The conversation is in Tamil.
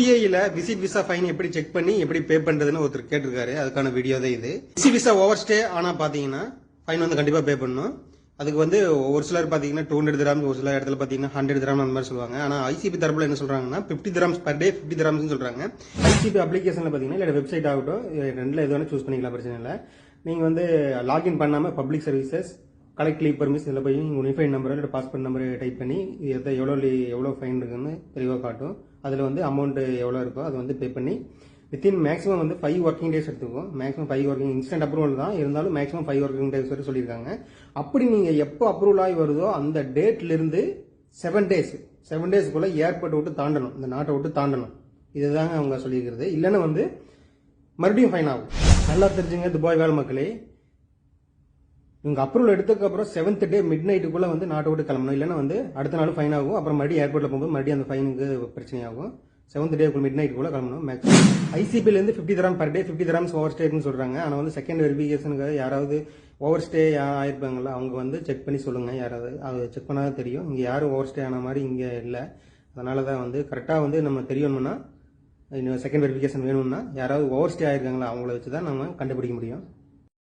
UAE விசிட் விசா ஃபைன் எப்படி செக் பண்ணி எப்படி பே பண்றதுன்னு ஒருத்தர் கேட்டிருக்காரு. அதுக்கான வீடியோ தான் இது. விசிட் விசா ஓவர் ஸ்டே ஆனா பாத்தீங்கன்னா ஃபைன் வந்து கண்டிப்பா பே பண்ணணும். அதுக்கு வந்து ஒரு சிலர் பாத்தீங்கன்னா 200 dirhams, ஒரு சில இடத்துல பாத்தீங்கன்னா 100 dirhams அந்த மாதிரி சொல்லுவாங்க. ஆனா ICP தரப்புல என்ன சொல்றாங்கன்னா 50 dirhams per day 50 dirhams சொல்றாங்க. ICP அப்ளிகேஷன்ல பாத்தீங்கன்னா இல்ல வெப்சைட் ஆகட்டும் ரெண்டுல எது வேணா சூஸ் பண்ணிக்கலாம், பிரச்சனை இல்லை. நீங்க வந்து லாகின் பண்ணாம public services collect leave permits இதில் போய் யூனிஃபைட் நம்பர் இல்லை பாஸ்போர்ட் நம்பர் டைப் பண்ணி எவ்வளோ ஃபைன் இருக்குன்னு தெளிவாக காட்டும். அதில் வந்து அமௌண்ட் எவ்வளோ இருக்கோ அது வந்து பே பண்ணி வித்தின் மேக்ஸிமம் வந்து 5 ஒர்க்கிங் டேஸ் எடுத்துக்கும். மேக்ஸிமம் 5 ஒர்க்கிங் இன்ஸ்டன்ட் அப்ரூவல் தான் இருந்தாலும் மேக்ஸிமம் 5 ஒர்க்கிங் டேஸ் வரை சொல்லியிருக்காங்க. அப்படி நீங்கள் எப்போ அப்ரூவல் ஆகி வருதோ அந்த டேட்லேருந்து 7 டேஸ்க்குள்ள ஏர்போர்ட் விட்டு தாண்டணும், இந்த நாட்டை விட்டு தாண்டணும். இதுதாங்க அவங்க சொல்லியிருக்கிறது. இல்லைன்னா வந்து மறுபடியும் ஃபைன் ஆகும். நல்லா தெரிஞ்சுங்க துபாய் வாழ் மக்களே, இவங்க அப்ரூவல் எடுத்ததுக்கு அப்புறம் 7th டே மிட் நைட்டுக்குள்ள வந்து நாட்டை விட்டு கிளம்பணும். இல்லைன்னா வந்து அடுத்த நாள் ஃபைன் ஆகும். அப்புறம் மறுபடியும் ஏர்போர்ட்ல போகும்போது மறுபடியும் அந்த ஃபைனுக்கு பிரச்சனையாகும். 7th டே மிட் நைட்டுக்குள்ள கிளம்பணும். மேக்ஸிமம் ICPலேருந்து 50 dirhams per day 50 dirhams over ஸ்டேன்னு சொல்றாங்க. ஆனால் வந்து செகண்ட் வெரிஃபிகேஷனுக்கு யாராவது ஓவர் ஸ்டே ஆயிருப்பாங்களா அவங்க வந்து செக் பண்ணி சொல்லுங்க. யாராவது அது செக் பண்ணாதான் தெரியும். இங்கே யாரும் ஓவர் ஸ்டே ஆன மாதிரி இங்கே இல்லை. அதனால தான் வந்து கரெக்டாக வந்து நம்ம தெரியணும்னா செகண்ட் வெரிஃபிகேஷன் வேணும்னா யாராவது ஓவர் ஸ்டே ஆயிருக்காங்களா அவங்கள வச்சு தான் நம்ம கண்டுபிடிக்க முடியும்.